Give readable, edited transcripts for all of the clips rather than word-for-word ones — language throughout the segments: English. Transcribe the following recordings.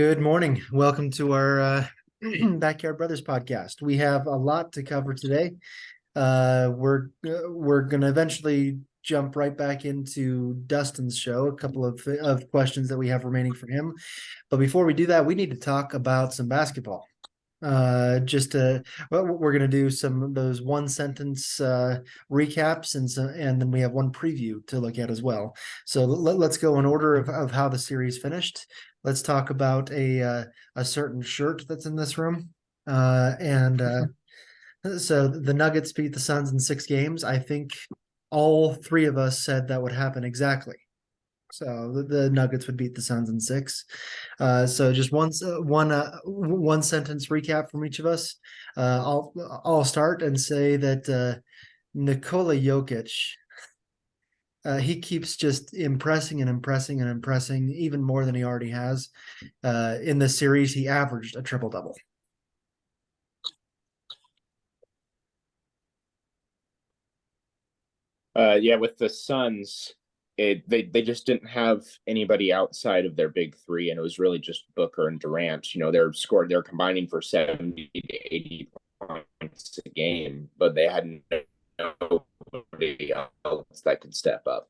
Good morning. Welcome to our Backyard Brothers podcast. We have a lot to cover today. We're going to eventually jump right back into Dustin's show, a couple of questions that we have remaining for him. But before we do that, we need to talk about some basketball. We're going to do some of those one sentence recaps, and then we have one preview to look at as well. So let's go in order of how the series finished. Let's talk about a certain shirt that's in this room. So the Nuggets beat the Suns in 6 games. I think all three of us said that would happen exactly. So the Nuggets would beat the Suns in 6. So just one sentence recap from each of us. I'll start and say that Nikola Jokic, he keeps just impressing and impressing and impressing even more than he already has. In this series, he averaged a triple-double. With the Suns, they just didn't have anybody outside of their big three, and it was really just Booker and Durant. They're combining for 70 to 80 points a game, but they had nobody else that could step up.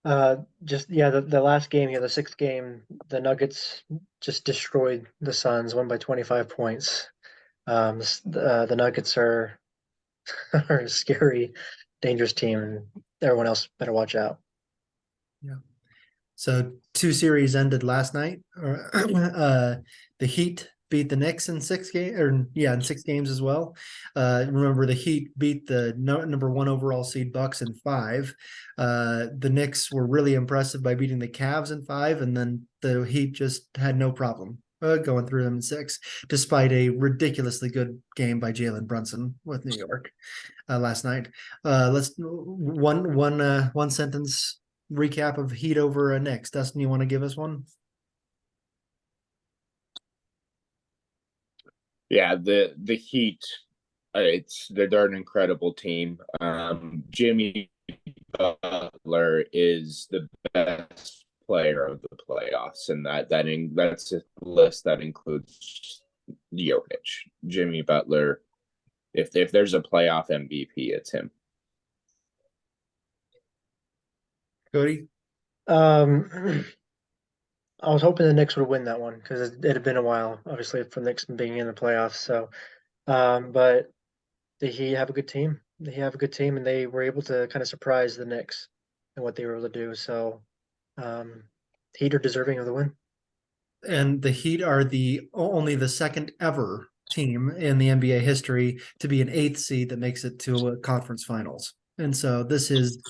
The last game here, the sixth game, the Nuggets just destroyed the Suns, won by 25 points. The Nuggets are a scary, dangerous team, and everyone else better watch out. Yeah. So 2 series ended last night. The Heat beat the Knicks in 6 games as well. Remember, the Heat beat the number 1 overall seed Bucks in 5. The Knicks were really impressive by beating the Cavs in 5, and then the Heat just had no problem going through them in 6, despite a ridiculously good game by Jalen Brunson with New York last night. Let's one sentence recap of Heat over Knicks. Dustin, you want to give us one? Yeah, the Heat, they're an incredible team. Jimmy Butler is the best player of the playoffs, and that's a list that includes Jokic. Jimmy Butler, if there's a playoff MVP, it's him. Cody? I was hoping the Knicks would win that one because it had been a while, obviously, for the Knicks being in the playoffs. So, but the Heat have a good team. They have a good team, and they were able to kind of surprise the Knicks and what they were able to do. So, Heat are deserving of the win. And the Heat are only the second ever team in the NBA history to be an 8th seed that makes it to a conference finals. And so this is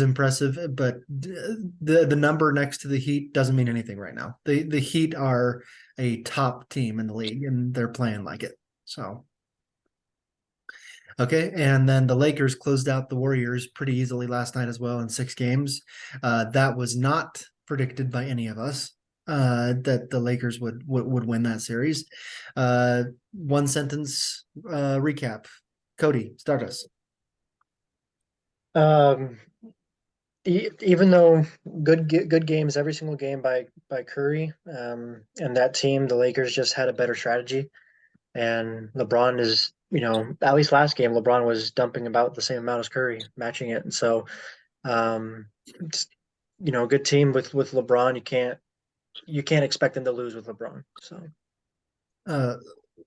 impressive, but the number next to the Heat doesn't mean anything right now. The Heat are a top team in the league, and they're playing like it. So, okay, and then the Lakers closed out the Warriors pretty easily last night as well in 6 games. That was not predicted by any of us that the Lakers would win that series. One sentence recap. Cody, start us. Even though good games every single game by Curry and that team, the Lakers just had a better strategy, and LeBron is, at least last game LeBron was dumping about the same amount as Curry, matching it, and so good team with LeBron. You can't expect them to lose with LeBron. So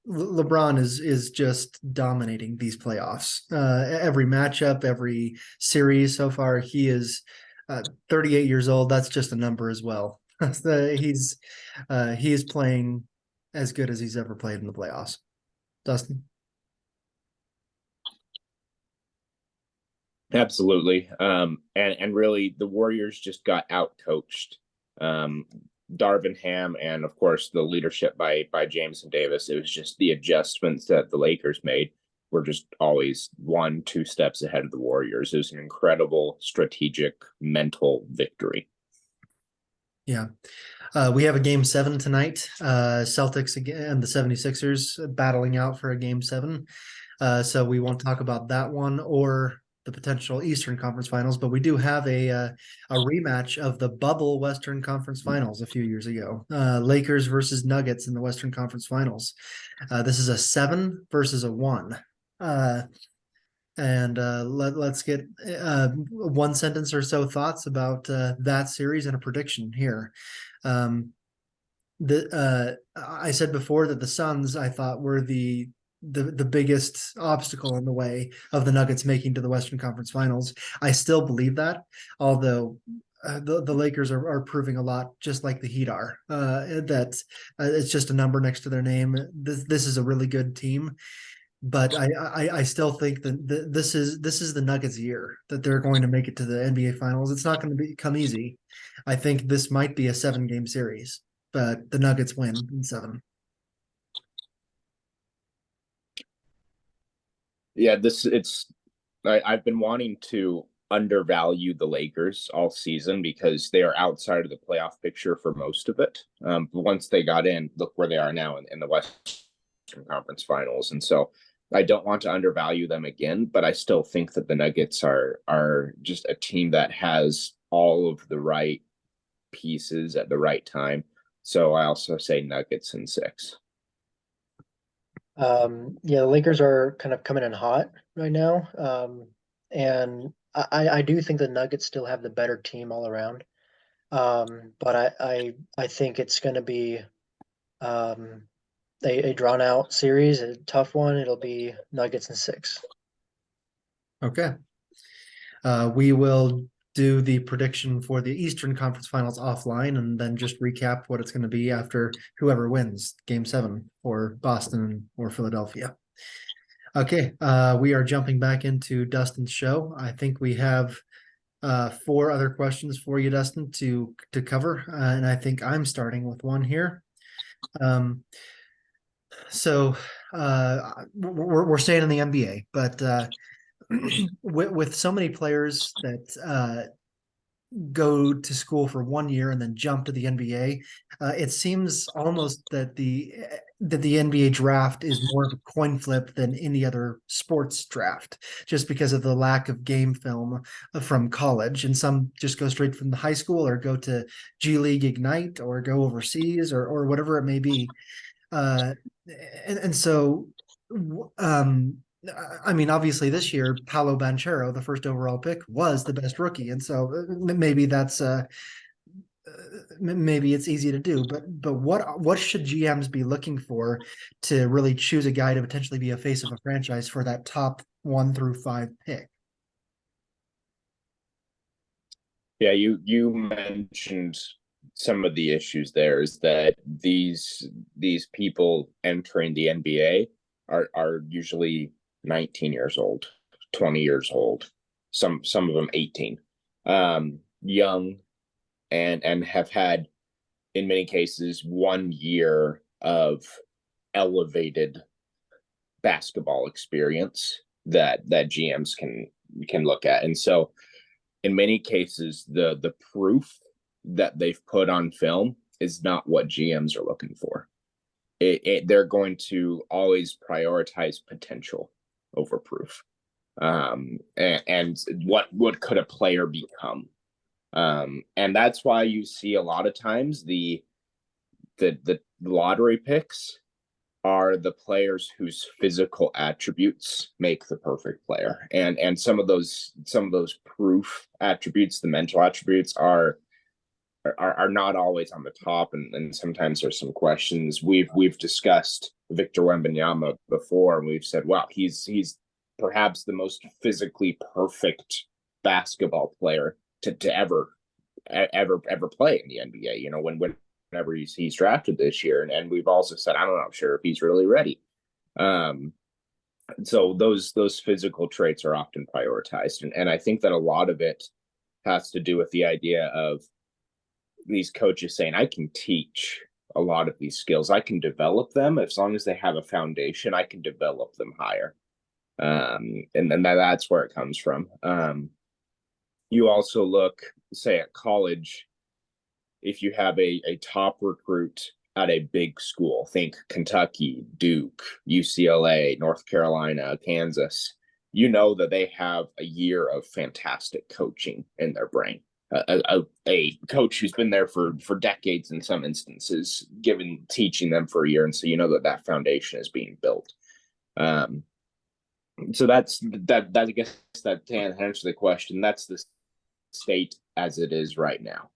LeBron is just dominating these playoffs. Every matchup, every series so far, he is 38 years old. That's just a number as well. He is playing as good as he's ever played in the playoffs. Dustin? Absolutely. And really, the Warriors just got out-coached. Darvin Ham, and of course the leadership by James and Davis. It was just the adjustments that the Lakers made were just always 1-2 steps ahead of the Warriors. It was an incredible strategic mental victory. Yeah. We have a game 7 tonight. Celtics and the 76ers battling out for a game 7. So we won't talk about that one or the potential Eastern Conference Finals, but we do have a rematch of the bubble Western Conference Finals a few years ago. Lakers versus Nuggets in the Western Conference Finals. This is a 7 versus a 1. Let's get one sentence or so thoughts about that series and a prediction here. I said before that the Suns, I thought, were the biggest obstacle in the way of the Nuggets making to the Western Conference Finals. I still believe that, although the Lakers are proving a lot, just like the Heat are. That it's just a number next to their name. This is a really good team, but I still think that this is the Nuggets' year, that they're going to make it to the NBA Finals. It's not going to become easy. I think this might be a 7-game series, but the Nuggets win in 7. Yeah, I've been wanting to undervalue the Lakers all season because they are outside of the playoff picture for most of it. But once they got in, look where they are now in the Western Conference Finals. And so I don't want to undervalue them again, but I still think that the Nuggets are just a team that has all of the right pieces at the right time. So I also say Nuggets in 6. Yeah, the Lakers are kind of coming in hot right now. And I do think the Nuggets still have the better team all around. But I think it's going to be a drawn out series, a tough one. It'll be Nuggets in 6. Okay. We will do the prediction for the Eastern Conference Finals offline and then just recap what it's going to be after whoever wins Game 7 for Boston or Philadelphia. Okay, we are jumping back into Dustin's show. I think we have 4 other questions for you, Dustin, to cover, and I think I'm starting with one here. So we're staying in the NBA, but with so many players that go to school for 1 year and then jump to the NBA, it seems almost that the NBA draft is more of a coin flip than any other sports draft, just because of the lack of game film from college. And some just go straight from the high school or go to G League Ignite or go overseas or whatever it may be. So, I mean, obviously this year, Paolo Banchero, the first overall pick, was the best rookie, and so maybe that's maybe it's easy to do. But what should GMs be looking for to really choose a guy to potentially be a face of a franchise for that top 1 through 5 pick? Yeah, you mentioned some of the issues there is that these people entering the NBA are usually 19 years old, 20 years old, some of them 18, young, and have had, in many cases, 1 year of elevated basketball experience that GMs can look at. And so in many cases, the proof that they've put on film is not what GMs are looking for. They're going to always prioritize potential over proof. And what could a player become? And that's why you see a lot of times the lottery picks are the players whose physical attributes make the perfect player. And some of those proof attributes, the mental attributes are not always on the top, and sometimes there's some questions. We've discussed Victor Wembanyama before, and we've said, wow, he's perhaps the most physically perfect basketball player to ever play in the NBA. You know, whenever he's drafted this year, and we've also said, I'm not sure if he's really ready. So those physical traits are often prioritized, and I think that a lot of it has to do with the idea of these coaches saying, I can teach a lot of these skills. I can develop them as long as they have a foundation. I can develop them higher. And then that's where it comes from. You also look, say, at college, if you have a top recruit at a big school, think Kentucky, Duke, UCLA, North Carolina, Kansas, you know that they have a year of fantastic coaching in their brain. A coach who's been there for decades in some instances, teaching them for a year, and so you know that foundation is being built. So that's that. I guess that to answer the question, that's the state as it is right now,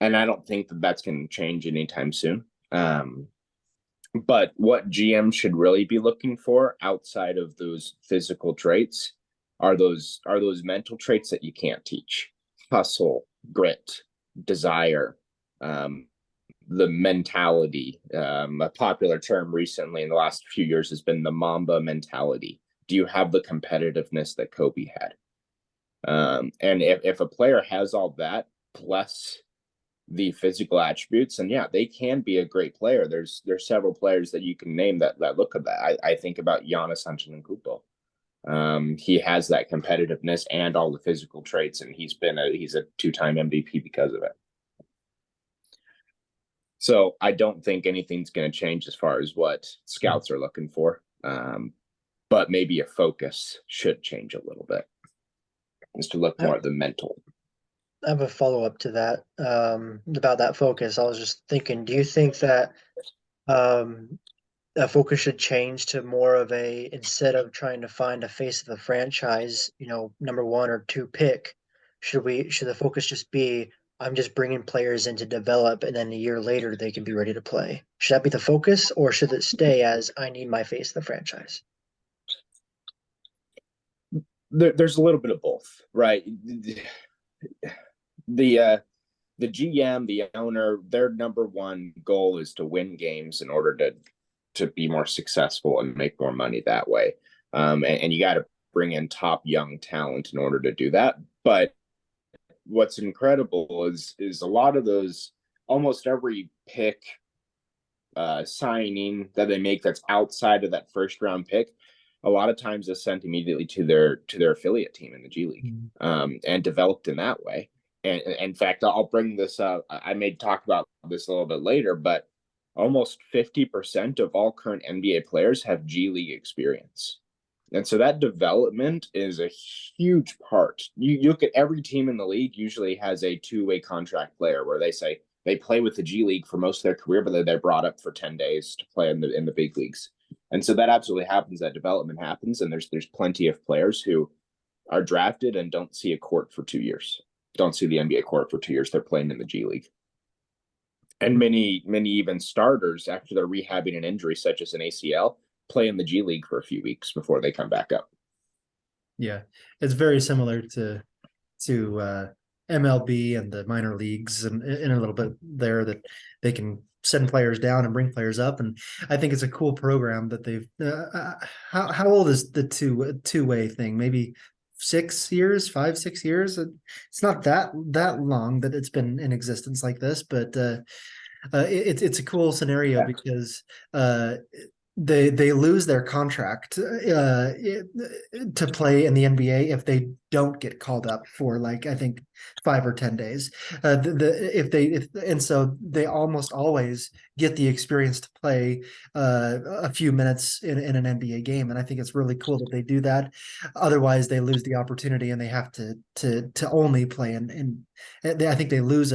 and I don't think that's going to change anytime soon. But what GM should really be looking for outside of those physical traits are those mental traits that you can't teach: hustle, grit, desire, the mentality. A popular term recently in the last few years has been the Mamba mentality. Do you have the competitiveness that Kobe had? And if a player has all that plus the physical attributes, and yeah, they can be a great player. There's several players that you can name that look at that. I think about Giannis Antetokounmpo. He has that competitiveness and all the physical traits, and he's a 2-time MVP because of it. So I don't think anything's going to change as far as what scouts are looking for. But maybe a focus should change a little bit, is to look more at the mental. I have a follow-up to that, about that focus. I was just thinking, do you think that that focus should change to more of instead of trying to find a face of the franchise, number 1 or 2 pick, should the focus just be, I'm just bringing players in to develop, and then a year later they can be ready to play? Should that be the focus, or should it stay as, I need my face of the franchise? There's a little bit of both, right? The GM, the owner, their number one goal is to win games in order to be more successful and make more money that way. And you got to bring in top young talent in order to do that. But what's incredible is a lot of those, almost every pick signing that they make that's outside of that first round pick, a lot of times is sent immediately to their affiliate team in the G League, and developed in that way. And in fact, I'll bring this up. I may talk about this a little bit later, but almost 50% of all current NBA players have G League experience. And so that development is a huge part. You look at every team in the league usually has a 2-way contract player where they say they play with the G League for most of their career, but they're brought up for 10 days to play in the big leagues. And so that absolutely happens. That development happens. And there's plenty of players who are drafted and don't see a court for 2 years. Don't see the NBA court for 2 years. They're playing in the G League. And many even starters, after they're rehabbing an injury such as an ACL, play in the G League for a few weeks before they come back up. Yeah, it's very similar to MLB and the minor leagues, and in a little bit there that they can send players down and bring players up. And I think it's a cool program that they've. How old is the two-way thing? Maybe 6 years, 5-6 years. It's not that long that it's been in existence like this, but it's a cool scenario because they lose their contract to play in the NBA if they don't get called up for, like, I think 5 or 10 days. And so they almost always get the experience to play a few minutes in an NBA game, and I think it's really cool that they do that. Otherwise, they lose the opportunity and they have to only play in I think they lose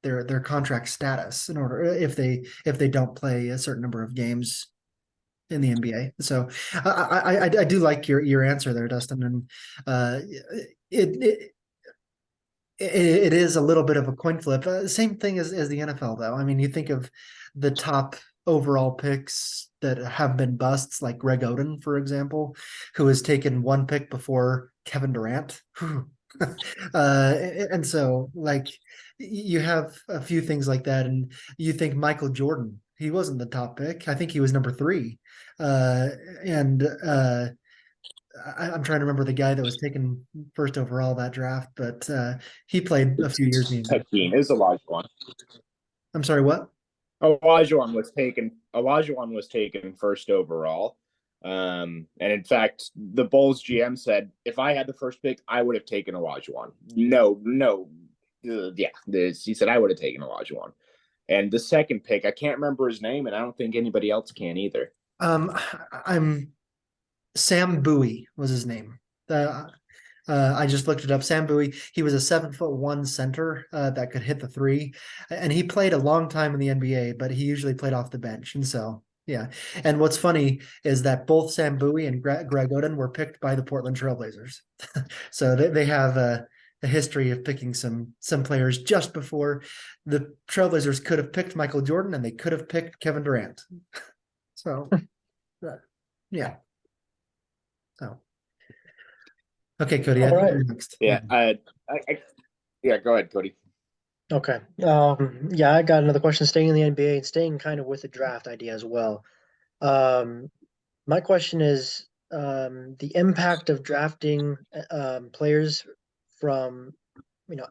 their contract status in order if they don't play a certain number of games in the NBA. So I do like your answer there, Dustin, and it is a little bit of a coin flip. Same thing as the NFL, though. I mean, you think of the top overall picks that have been busts, like Greg Oden, for example, who has taken 1 pick before Kevin Durant. And so, like, you have a few things like that, and you think Michael Jordan, he wasn't the top pick. I think he was number 3. I'm trying to remember the guy that was taken first overall that draft, but he played a few years. Hakeem is Olajuwon. I'm sorry, what? Olajuwon was taken first overall. And in fact, the Bulls GM said, if I had the first pick, I would have taken Olajuwon. He said I would have taken Olajuwon. And the second pick, I can't remember his name, and I don't think anybody else can either. I'm Sam Bowie was his name. I just looked it up. Sam Bowie, he was a 7'1" center that could hit the three, and he played a long time in the NBA, but he usually played off the bench. And so, yeah. And what's funny is that both Sam Bowie and Greg Oden were picked by the Portland Trailblazers, so they have a history of picking some players just before the Trailblazers could have picked Michael Jordan, and they could have picked Kevin Durant. So, yeah. So. Okay, Cody. All right. Next. Yeah, yeah. Go ahead, Cody. Okay. Yeah, I got another question staying in the NBA and staying kind of with the draft idea as well. My question is the impact of drafting players from,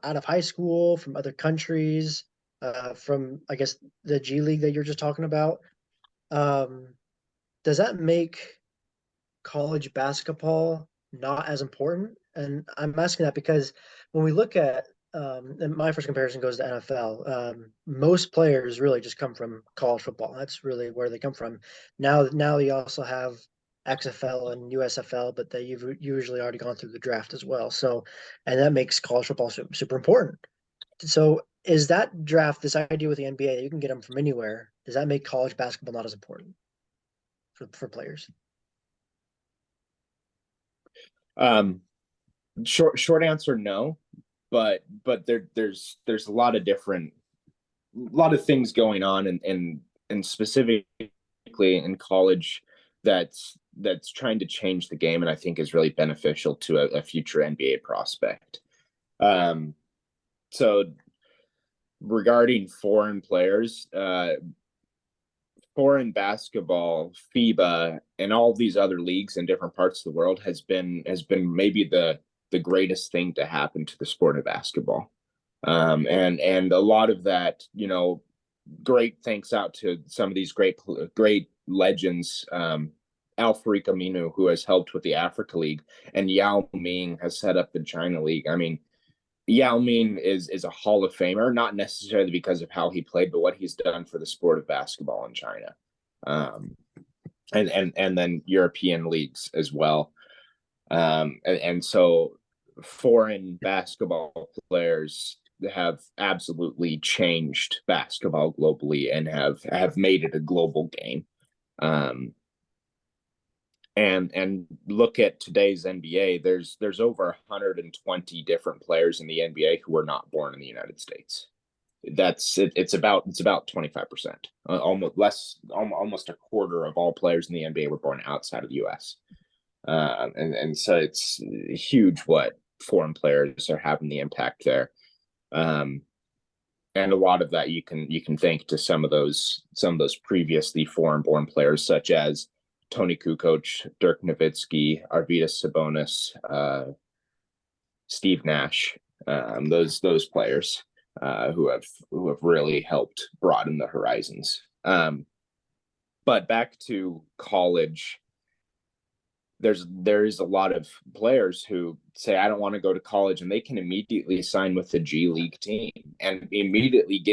out of high school, from other countries, from, I guess, the G League that you're just talking about. Does that make college basketball not as important? And I'm asking that because when we look at, and my first comparison goes to NFL. Most players really just come from college football. That's really where they come from. Now you also have XFL and USFL, but you've usually already gone through the draft as well. So, and that makes college football super important. So, is that draft, this idea with the NBA, you can get them from anywhere? Does that make college basketball not as important for players? Short answer, no. But there's a lot of things going on, and specifically in college that's trying to change the game, and I think is really beneficial to a future NBA prospect. So regarding foreign players, foreign basketball, FIBA, and all these other leagues in different parts of the world has been maybe the greatest thing to happen to the sport of basketball. And a lot of that, great thanks out to some of these great legends. Al-Farouq Aminu, who has helped with the Africa League, and Yao Ming has set up the China League. I mean, Yao Ming is a Hall of Famer, not necessarily because of how he played, but what he's done for the sport of basketball in China, and then European leagues as well. And so foreign basketball players have absolutely changed basketball globally and have made it a global game. And look at today's NBA. There's over 120 different players in the NBA who were not born in the United States. That's it. It's about 25%, almost a quarter of all players in the NBA were born outside of the U.S. And so it's huge what foreign players are having the impact there. And a lot of that you can thank to some of those previously foreign born players, such as Tony Kukoc, Dirk Nowitzki, Arvydas Sabonis, Steve Nash, those players who have really helped broaden the horizons. But back to college, there is a lot of players who say, I don't want to go to college, and they can immediately sign with the G League team and immediately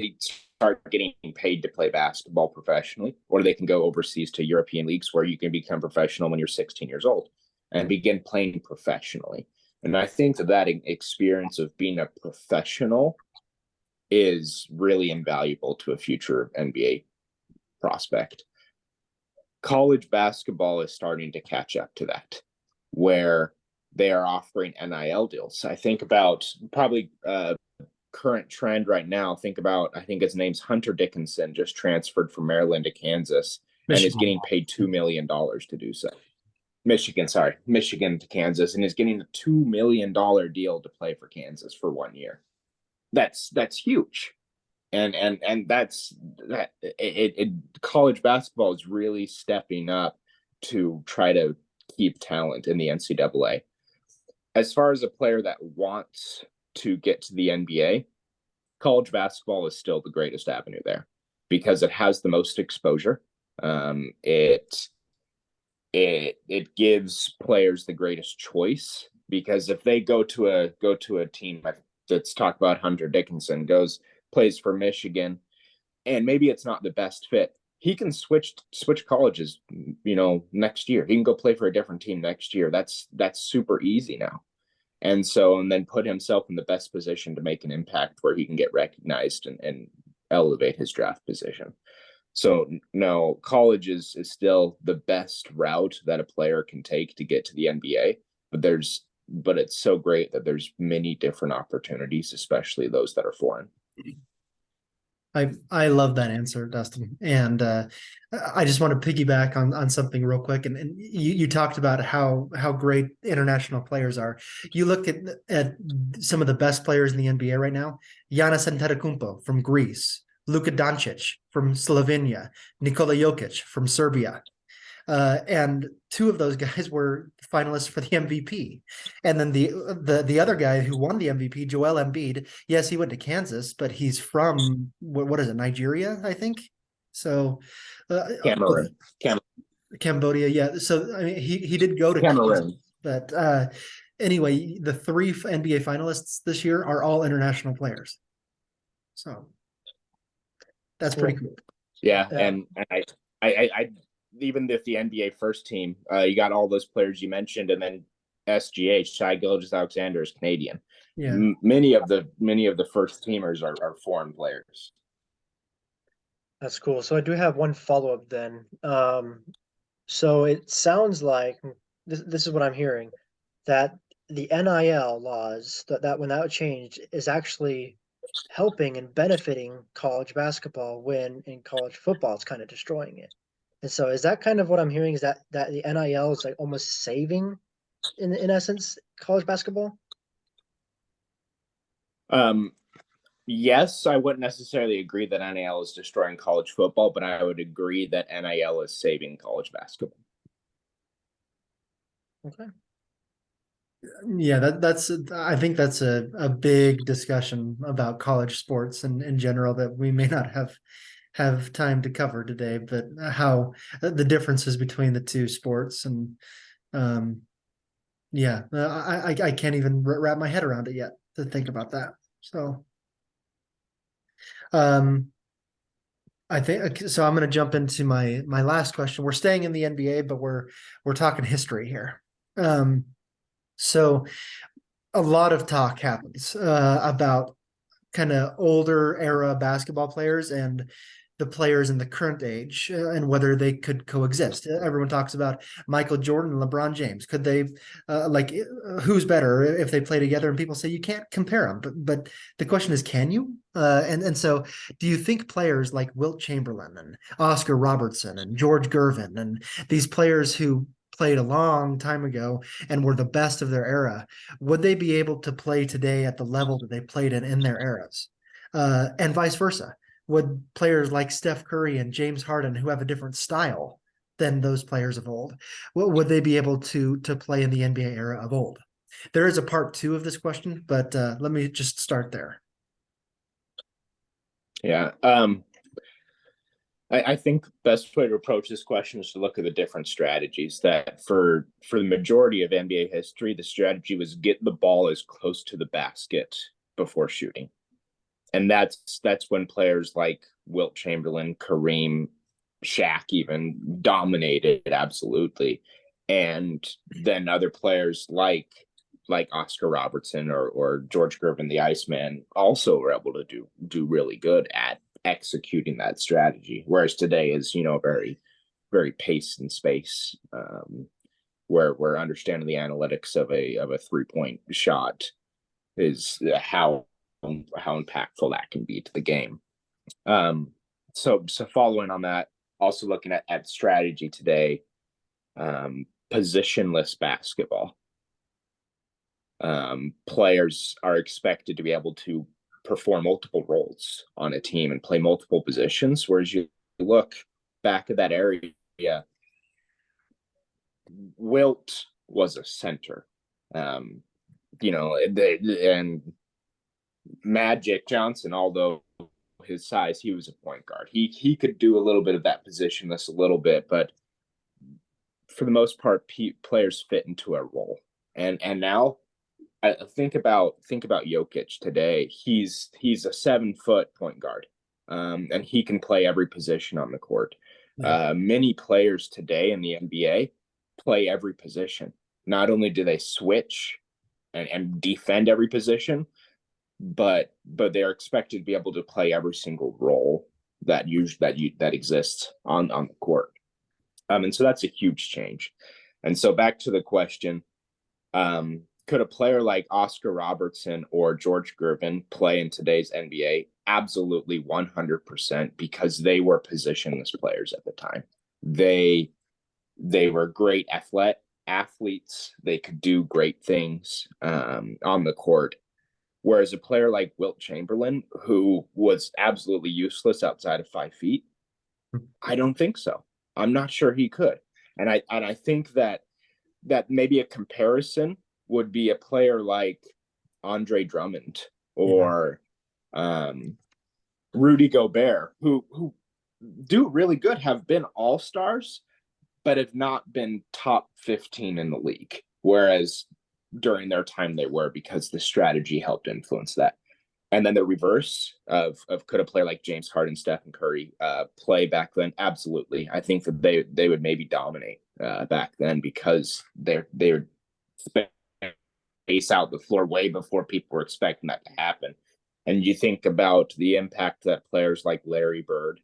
start getting paid to play basketball professionally, or they can go overseas to European leagues where you can become professional when you're 16 years old and begin playing professionally. And I think that experience of being a professional is really invaluable to a future NBA prospect. College basketball is starting to catch up to that, where they are offering NIL deals. I think about probably current trend right now. I think his name's Hunter Dickinson, just transferred from Maryland to Kansas, Michigan, and is getting paid $2 million to do so. Michigan to Kansas, and is getting a $2 million deal to play for Kansas for 1 year. That's huge. And that's that. College basketball is really stepping up to try to keep talent in the NCAA. As far as a player that wants to get to the NBA, college basketball is still the greatest avenue there because it has the most exposure. It gives players the greatest choice, because if they go to a team, let's talk about Hunter Dickinson, plays for Michigan, and maybe it's not the best fit. he can switch colleges, next year. He can go play for a different team next year. That's super easy now. And then put himself in the best position to make an impact where he can get recognized and elevate his draft position. So no, college is still the best route that a player can take to get to the NBA. But it's so great that there's many different opportunities, especially those that are foreign. I love that answer, Dustin. And I just want to piggyback on something real quick. And you talked about how great international players are. You look at some of the best players in the NBA right now: Giannis Antetokounmpo from Greece, Luka Doncic from Slovenia, Nikola Jokic from Serbia. And two of those guys were finalists for the MVP. And then the other guy who won the MVP, Joel Embiid, yes, he went to Kansas, but he's from what is it, Nigeria, I think. So Cameroon. Cambodia, yeah. So I mean, he did go to Cameroon, Kansas, but anyway, the three NBA finalists this year are all international players. So that's pretty cool. Yeah, and I even if the NBA first team, you got all those players you mentioned, and then SGA, Shai Gilgeous-Alexander is Canadian. Yeah, many of the first teamers are foreign players. That's cool. So I do have one follow-up then. So it sounds like this is what I'm hearing, that the NIL laws that when that changed is actually helping and benefiting college basketball, when in college football it's kind of destroying it. And so is that kind of what I'm hearing, is that the NIL is like almost saving in essence college basketball? Yes, I wouldn't necessarily agree that NIL is destroying college football, but I would agree that NIL is saving college basketball. Okay. Yeah, I think that's a big discussion about college sports and in general that we may not have time to cover today, but how the differences between the two sports. And yeah, I can't even wrap my head around it yet to think about that. So I think so. I'm going to jump into my last question. We're staying in the NBA, but we're talking history here. So a lot of talk happens about kind of older era basketball players and the players in the current age, and whether they could coexist. Everyone talks about Michael Jordan and LeBron James. Could they, who's better if they play together? And people say you can't compare them. But the question is, can you? And so, do you think players like Wilt Chamberlain and Oscar Robertson and George Gervin and these players who played a long time ago and were the best of their era, would they be able to play today at the level that they played in their eras? And vice versa. Would players like Steph Curry and James Harden, who have a different style than those players of old, would they be able to play in the NBA era of old? There is a part two of this question, but let me just start there. Yeah. I think the best way to approach this question is to look at the different strategies. That for the majority of NBA history, the strategy was get the ball as close to the basket before shooting. And that's when players like Wilt Chamberlain, Kareem, Shaq even dominated absolutely. And then other players like Oscar Robertson or George Gervin, the Iceman, also were able to do really good at executing that strategy. Whereas today is, very, very pace and space, where understanding the analytics of a 3-point shot is how impactful that can be to the game. So following on that, also looking at strategy today, positionless basketball. Players are expected to be able to perform multiple roles on a team and play multiple positions. Whereas you look back at that area, Wilt was a center, and Magic Johnson, although his size, he was a point guard. He could do a little bit of that positionless a little bit, but for the most part, players fit into a role. And now, I think about Jokic today. He's a 7-foot point guard, and he can play every position on the court. Yeah. Many players today in the NBA play every position. Not only do they switch and defend every position, but they're expected to be able to play every single role that exists on the court. And so that's a huge change. And so back to the question, could a player like Oscar Robertson or George Gervin play in today's NBA? Absolutely, 100%, because they were positionless players at the time. They were great athletes. They could do great things on the court. Whereas a player like Wilt Chamberlain, who was absolutely useless outside of 5 feet, I don't think so. I'm not sure he could. And I think that maybe a comparison would be a player like Andre Drummond or Rudy Gobert, who do really good, have been all-stars, but have not been top 15 in the league. Whereas during their time they were, because the strategy helped influence that. And then the reverse of could a player like James Harden, Stephen Curry play back then? Absolutely. I think that they would maybe dominate back then, because they would space out the floor way before people were expecting that to happen. And you think about the impact that players like Larry Bird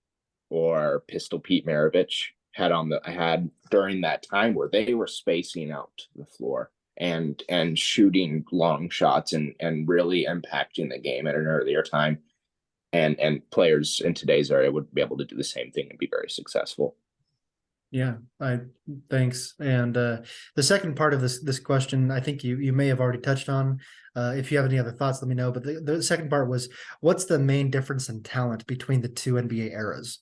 or Pistol Pete Maravich had during that time, where they were spacing out the floor and shooting long shots and really impacting the game at an earlier time. And players in today's era would be able to do the same thing and be very successful. Yeah, thanks. And the second part of this question, I think you may have already touched on. If you have any other thoughts, let me know. But the second part was, what's the main difference in talent between the two NBA eras?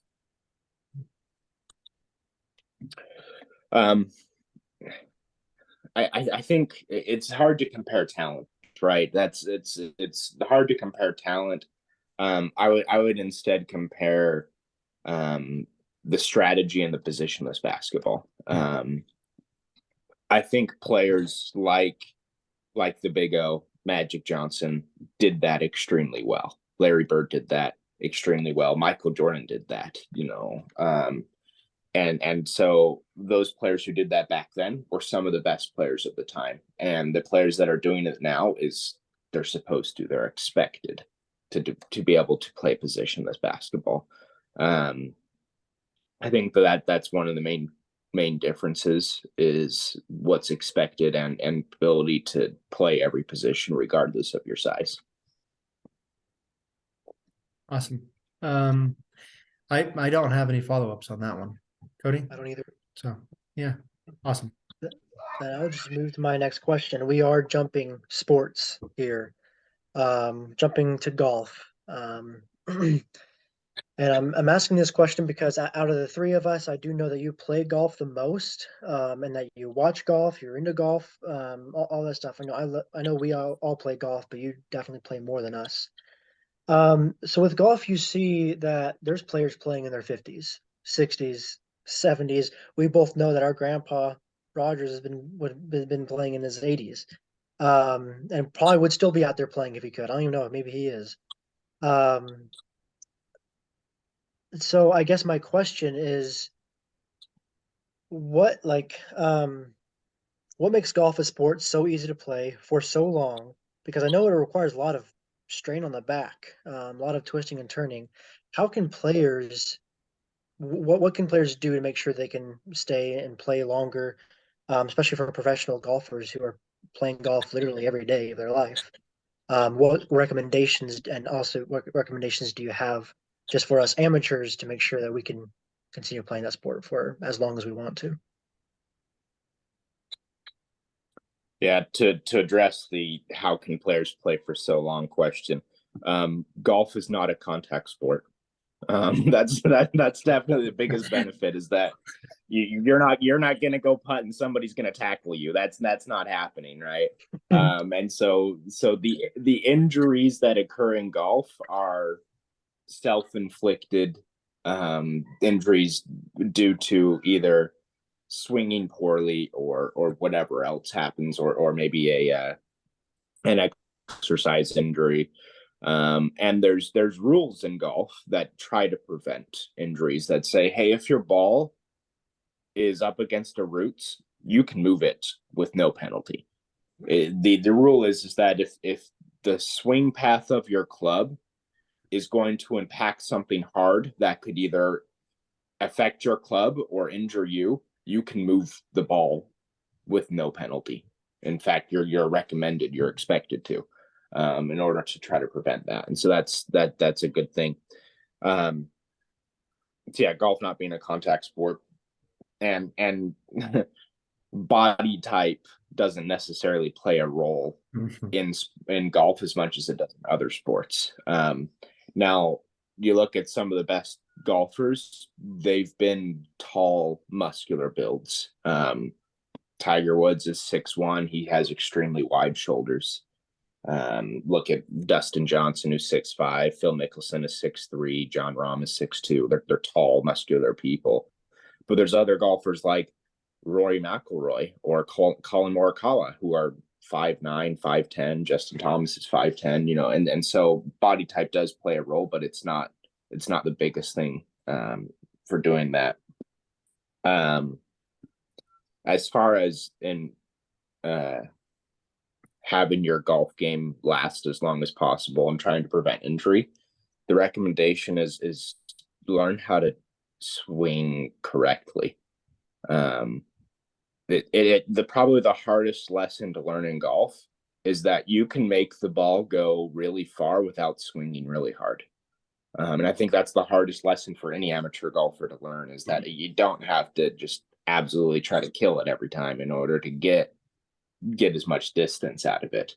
I think it's hard to compare talent, right? It's hard to compare talent. I would instead compare the strategy and the positionless basketball. I think players like the Big O, Magic Johnson, did that extremely well. Larry Bird did that extremely well. Michael Jordan did that, and so those players who did that back then were some of the best players of the time. And the players that are doing it now, they're supposed to, they're expected to be able to play positionless basketball. I think that's one of the main differences, is what's expected and ability to play every position regardless of your size. Awesome. I don't have any follow-ups on that one. Cody? I don't either. So yeah, awesome. I'll just move to my next question. We are jumping sports here, jumping to golf. And I'm asking this question because out of the three of us, I do know that you play golf the most, and that you watch golf, you're into golf, all that stuff. I know we all play golf, but you definitely play more than us. So with golf, you see that there's players playing in their 50s, 60s, 70s. We both know that our grandpa Rogers has been playing in his 80s, and probably would still be out there playing if he could. I don't even know, maybe he is. So I guess my question is, what what makes golf a sport so easy to play for so long? Because I know it requires a lot of strain on the back, a lot of twisting and turning. How can players, what can players do to make sure they can stay and play longer, especially for professional golfers who are playing golf literally every day of their life? What recommendations, and also what recommendations do you have just for us amateurs to make sure that we can continue playing that sport for as long as we want to? Yeah, to address the how can players play for so long question, golf is not a contact sport. That's definitely the biggest benefit, is that you're not gonna go putt and somebody's gonna tackle you. That's not happening, right? And so the injuries that occur in golf are self-inflicted injuries due to either swinging poorly or whatever else happens, or maybe an exercise injury. And there's rules in golf that try to prevent injuries that say, hey, if your ball is up against the roots, you can move it with no penalty. The rule is that if the swing path of your club is going to impact something hard that could either affect your club or injure you, you can move the ball with no penalty. In fact, you're recommended, you're expected to, in order to try to prevent that. And so that's a good thing. So yeah, golf not being a contact sport, and body type doesn't necessarily play a role in golf as much as it does in other sports. Now you look at some of the best golfers, they've been tall, muscular builds. Tiger Woods is 6'1". He has extremely wide shoulders. Look at Dustin Johnson, who's 6'5". Phil Mickelson is 6'3". John Rahm is 6'2". They're tall, muscular people. But there's other golfers like Rory McIlroy or Colin Morikawa, who are 5'9", 5'10". Justin Thomas is 5'10". And so body type does play a role, but it's not the biggest thing for doing that. As far as in having your golf game last as long as possible and trying to prevent injury, the recommendation is learn how to swing correctly. Probably the hardest lesson to learn in golf is that you can make the ball go really far without swinging really hard. And I think that's the hardest lesson for any amateur golfer to learn, is that you don't have to just absolutely try to kill it every time in order to get as much distance out of it.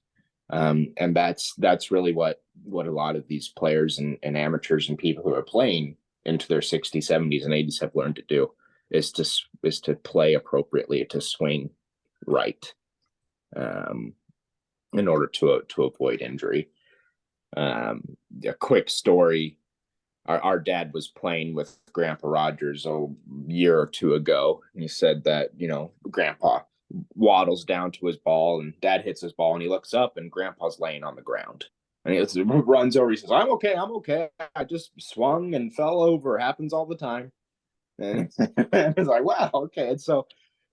And that's really what a lot of these players and amateurs and people who are playing into their 60s, 70s, and 80s have learned to do, is to play appropriately, to swing right, in order to avoid injury. A quick story. Our dad was playing with Grandpa Rogers a year or two ago, and he said that, Grandpa waddles down to his ball, and Dad hits his ball, and he looks up, and Grandpa's laying on the ground. And he runs over. He says, I'm okay. I just swung and fell over. It happens all the time. And it's like, wow, okay. And so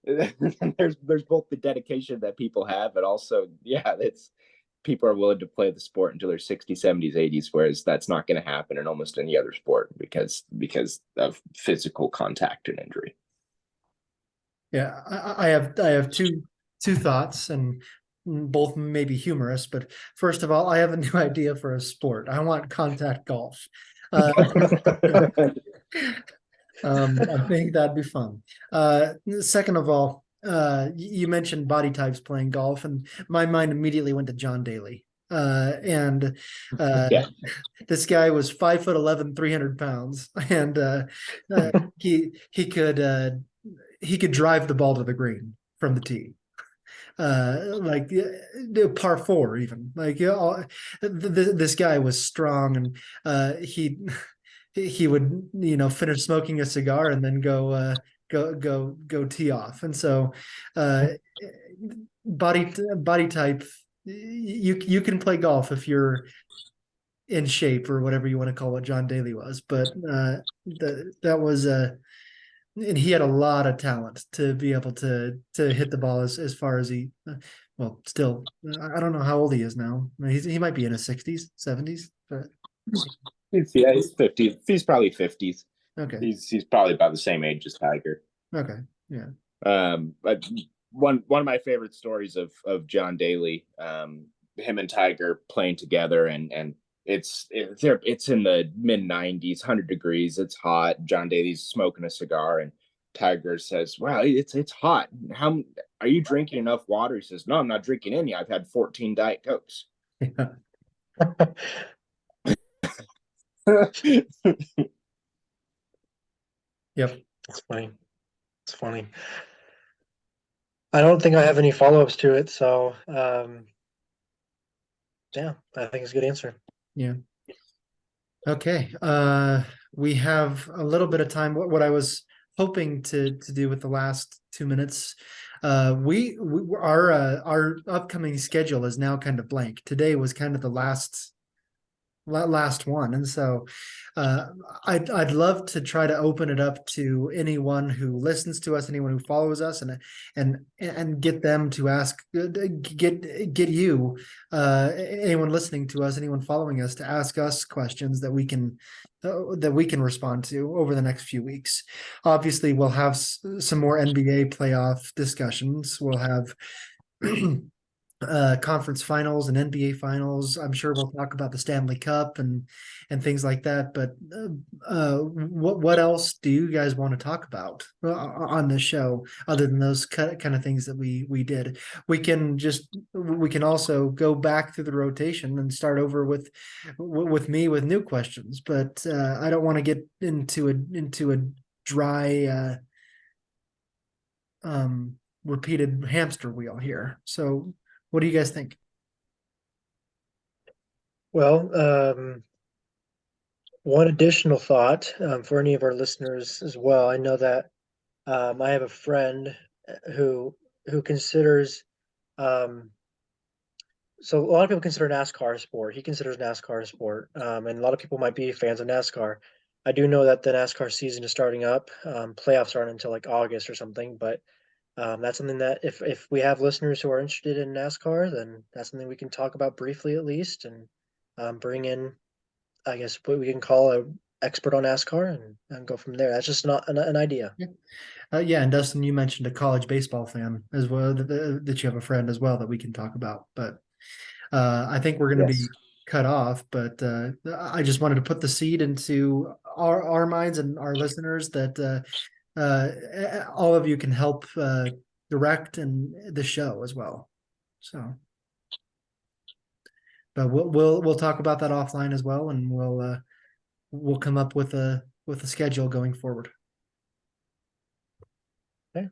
there's both the dedication that people have, but also, it's people are willing to play the sport until they're 60s, 70s, 80s, whereas that's not going to happen in almost any other sport because of physical contact and injury. Yeah, I have two thoughts, and both may be humorous. But first of all, I have a new idea for a sport. I want contact golf. I think that'd be fun. Second of all, you mentioned body types playing golf, and my mind immediately went to John Daly. This guy was 5'11", 300 pounds, and he could drive the ball to the green from the tee. Like par 4 even. Like this guy was strong, and he would finish smoking a cigar and then go tee off. And so body type, you can play golf if you're in shape or whatever you want to call what John Daly was, but that was and he had a lot of talent to be able to hit the ball as far as he still, I don't know how old he is now. He might be in his 60s, 70s, but he's 50s. He's probably 50s. Okay. He's probably about the same age as Tiger. Okay. Yeah. But one of my favorite stories of John Daly, him and Tiger playing together, and it's in the mid 90s, 100 degrees. It's hot. John Daly's smoking a cigar, and Tiger says, "Well, it's hot. How are you drinking enough water?" He says, "No, I'm not drinking any. I've had 14 Diet Cokes." Yeah. Yep. It's funny. It's funny. I don't think I have any follow-ups to it, so yeah, I think it's a good answer. Yeah. Okay. We have a little bit of time. What I was hoping to do with the last 2 minutes, our upcoming schedule is now kind of blank. Today was kind of the last last one. And so I'd love to try to open it up to anyone who listens to us, anyone who follows us, and get them to ask, get you, anyone listening to us, anyone following us, to ask us questions that we can respond to over the next few weeks. Obviously, we'll have some more NBA playoff discussions. We'll have conference finals and NBA finals. I'm sure we'll talk about the Stanley Cup and things like that. But what else do you guys want to talk about on this show other than those kind of things that we did? We can also go back through the rotation and start over with me with new questions. But I don't want to get into a dry repeated hamster wheel here. So what do you guys think? Well, one additional thought for any of our listeners as well. I know that I have a friend who considers so a lot of people consider NASCAR a sport. He considers NASCAR a sport, and a lot of people might be fans of NASCAR. I do know that the NASCAR season is starting up. Playoffs aren't until like August or something, but that's something that if we have listeners who are interested in NASCAR, then that's something we can talk about briefly at least, and bring in, I guess, what we can call a expert on NASCAR and go from there. That's just not an idea. Yeah, and Dustin, you mentioned a college baseball fan as well, that you have a friend as well that we can talk about. But I think we're going to Yes. be cut off. But I just wanted to put the seed into our minds and our listeners that all of you can help direct and the show as well. So, but we'll talk about that offline as well, and we'll come up with a schedule going forward. Okay.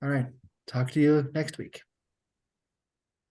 All right. Talk to you next week.